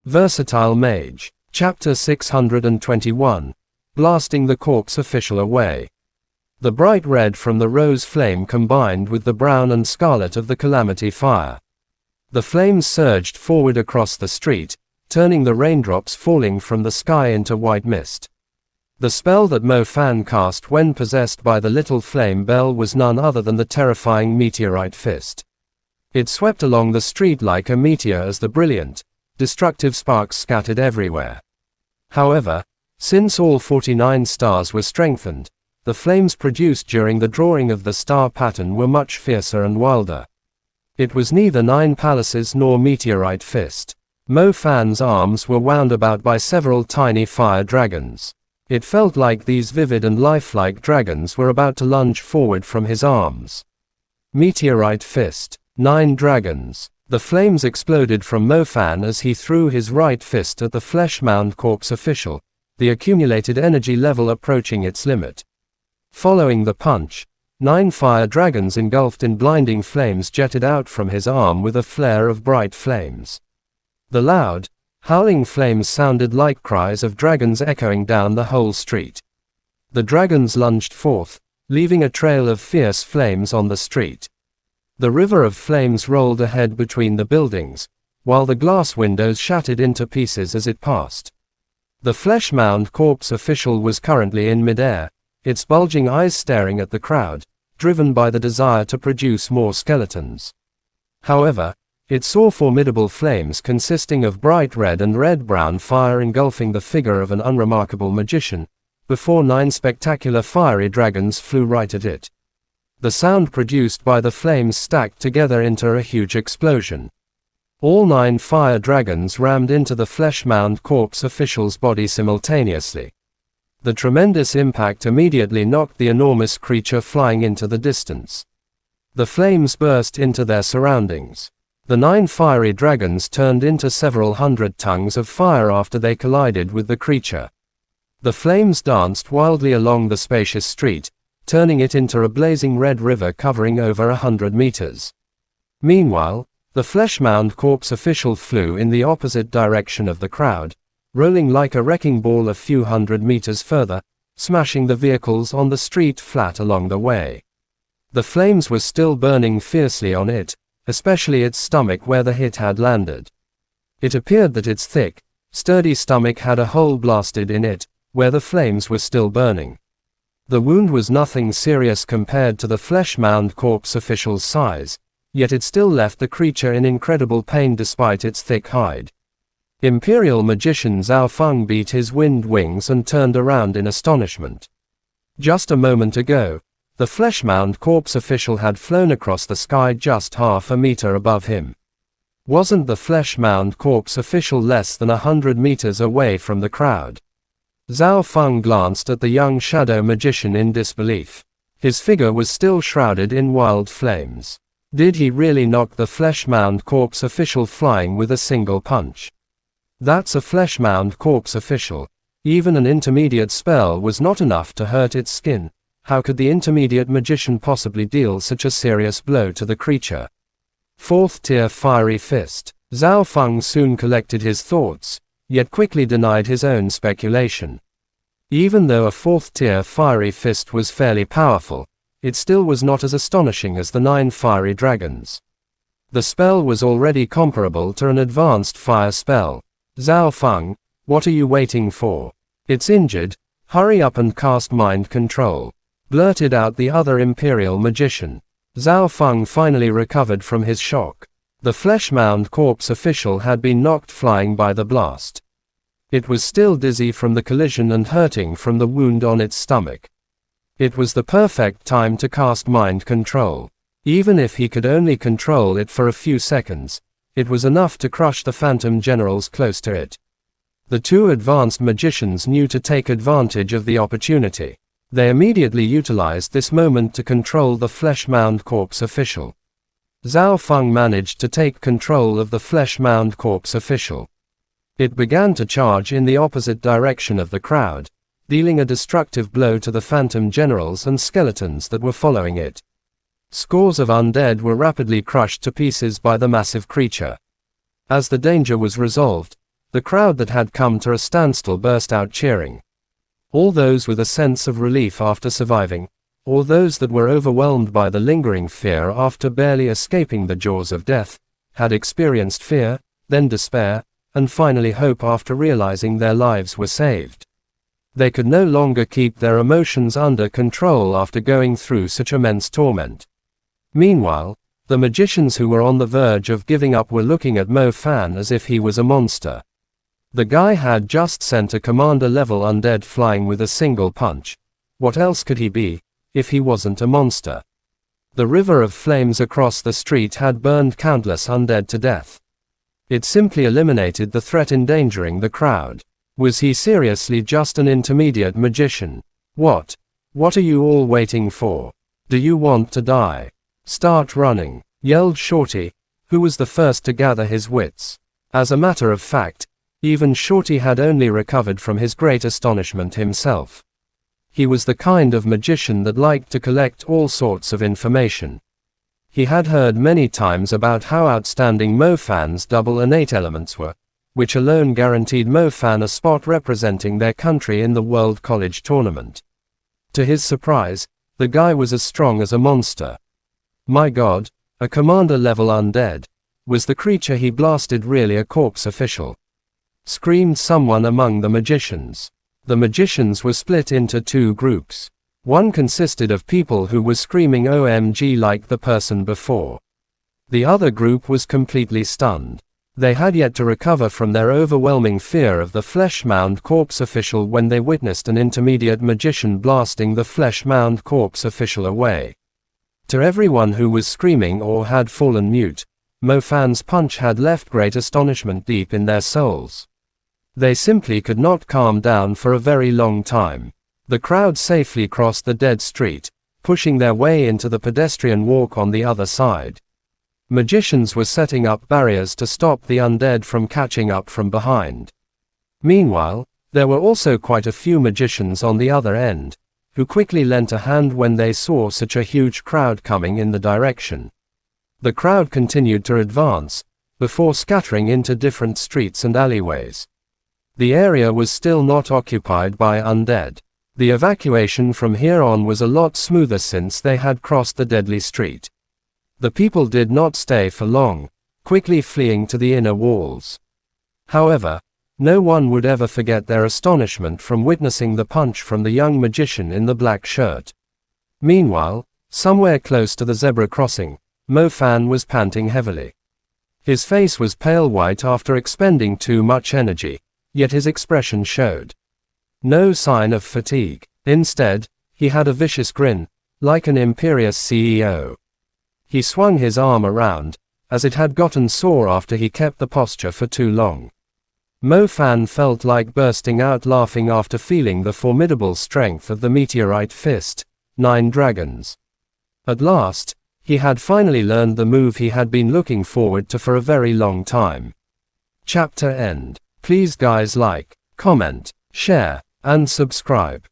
Versatile Mage. Chapter 621. Blasting the corpse official away. The bright red from the rose flame combined with the brown and scarlet of the calamity fire. The flames surged forward across the street, turning the raindrops falling from the sky into white mist. The spell that Mo Fan cast when possessed by the little flame bell was none other than the terrifying meteorite fist. It swept along the street like a meteor as the brilliant, destructive sparks scattered everywhere. However, since all 49 stars were strengthened, the flames produced during the drawing of the star pattern were much fiercer and wilder. It was neither 9 palaces nor meteorite fist. Mo Fan's arms were wound about by several tiny fire dragons. It felt like these vivid and lifelike dragons were about to lunge forward from his arms. Meteorite fist. 9 dragons. The flames exploded from Mo Fan as he threw his right fist at the flesh-mound corpse official, the accumulated energy level approaching its limit. Following the punch, 9 fire dragons engulfed in blinding flames jetted out from his arm with a flare of bright flames. The loud, howling flames sounded like cries of dragons echoing down the whole street. The dragons lunged forth, leaving a trail of fierce flames on the street. The river of flames rolled ahead between the buildings, while the glass windows shattered into pieces as it passed. The flesh-mound corpse official was currently in midair, its bulging eyes staring at the crowd, driven by the desire to produce more skeletons. However, it saw formidable flames consisting of bright red and red-brown fire engulfing the figure of an unremarkable magician, before 9 spectacular fiery dragons flew right at it. The sound produced by the flames stacked together into a huge explosion. All 9 fire dragons rammed into the flesh-mound corpse official's body simultaneously. The tremendous impact immediately knocked the enormous creature flying into the distance. The flames burst into their surroundings. The 9 fiery dragons turned into several hundred tongues of fire after they collided with the creature. The flames danced wildly along the spacious street, turning it into a blazing red river covering over 100 meters. Meanwhile, the flesh-mound corpse official flew in the opposite direction of the crowd, rolling like a wrecking ball a few hundred meters further, smashing the vehicles on the street flat along the way. The flames were still burning fiercely on it, especially its stomach where the hit had landed. It appeared that its thick, sturdy stomach had a hole blasted in it, where the flames were still burning. The wound was nothing serious compared to the flesh-mound corpse official's size, yet it still left the creature in incredible pain despite its thick hide. Imperial magician Zhao Feng beat his wind wings and turned around in astonishment. Just a moment ago, the flesh-mound corpse official had flown across the sky just half a meter above him. Wasn't the flesh-mound corpse official less than 100 meters away from the crowd? Zhao Feng glanced at the young shadow magician in disbelief. His figure was still shrouded in wild flames. Did he really knock the flesh-mound corpse official flying with a single punch? That's a flesh-mound corpse official. Even an intermediate spell was not enough to hurt its skin. How could the intermediate magician possibly deal such a serious blow to the creature? 4th tier fiery fist. Zhao Feng soon collected his thoughts, yet quickly denied his own speculation. Even though a 4th tier fiery fist was fairly powerful, it still was not as astonishing as the 9 fiery dragons. The spell was already comparable to an advanced fire spell. Zhao Feng, what are you waiting for? It's injured, hurry up and cast mind control, blurted out the other imperial magician. Zhao Feng finally recovered from his shock. The flesh-mound corpse official had been knocked flying by the blast. It was still dizzy from the collision and hurting from the wound on its stomach. It was the perfect time to cast mind control. Even if he could only control it for a few seconds, it was enough to crush the phantom generals close to it. The 2 advanced magicians knew to take advantage of the opportunity. They immediately utilized this moment to control the flesh-mound corpse official. Zhao Feng managed to take control of the flesh-mound corpse official. It began to charge in the opposite direction of the crowd, dealing a destructive blow to the phantom generals and skeletons that were following it. Scores of undead were rapidly crushed to pieces by the massive creature. As the danger was resolved, the crowd that had come to a standstill burst out cheering. All those with a sense of relief after surviving, or those that were overwhelmed by the lingering fear after barely escaping the jaws of death, had experienced fear, then despair, and finally hope after realizing their lives were saved. They could no longer keep their emotions under control after going through such immense torment. Meanwhile, the magicians who were on the verge of giving up were looking at Mo Fan as if he was a monster. The guy had just sent a commander-level undead flying with a single punch. What else could he be, if he wasn't a monster? The river of flames across the street had burned countless undead to death. It simply eliminated the threat endangering the crowd. Was he seriously just an intermediate magician? What are you all waiting for? Do you want to die? Start running, yelled Shorty, who was the first to gather his wits. As a matter of fact, even Shorty had only recovered from his great astonishment himself. He was the kind of magician that liked to collect all sorts of information. He had heard many times about how outstanding Mo Fan's double innate elements were, which alone guaranteed Mo Fan a spot representing their country in the World College Tournament. To his surprise, the guy was as strong as a monster. My god, a commander-level undead. Was the creature he blasted really a corpse official? Screamed someone among the magicians. The magicians were split into two groups. One consisted of people who were screaming OMG like the person before. The other group was completely stunned. They had yet to recover from their overwhelming fear of the flesh-mound corpse official when they witnessed an intermediate magician blasting the flesh-mound corpse official away. To everyone who was screaming or had fallen mute, Mo Fan's punch had left great astonishment deep in their souls. They simply could not calm down for a very long time. The crowd safely crossed the dead street, pushing their way into the pedestrian walk on the other side. Magicians were setting up barriers to stop the undead from catching up from behind. Meanwhile, there were also quite a few magicians on the other end, who quickly lent a hand when they saw such a huge crowd coming in the direction. The crowd continued to advance, before scattering into different streets and alleyways. The area was still not occupied by undead. The evacuation from here on was a lot smoother since they had crossed the deadly street. The people did not stay for long, quickly fleeing to the inner walls. However, no one would ever forget their astonishment from witnessing the punch from the young magician in the black shirt. Meanwhile, somewhere close to the zebra crossing, Mo Fan was panting heavily. His face was pale white after expending too much energy, yet his expression showed no sign of fatigue. Instead, he had a vicious grin, like an imperious CEO. He swung his arm around, as it had gotten sore after he kept the posture for too long. Mo Fan felt like bursting out laughing after feeling the formidable strength of the meteorite fist, 9 dragons. At last, he had finally learned the move he had been looking forward to for a very long time. Chapter end. Please guys like, comment, share, and subscribe.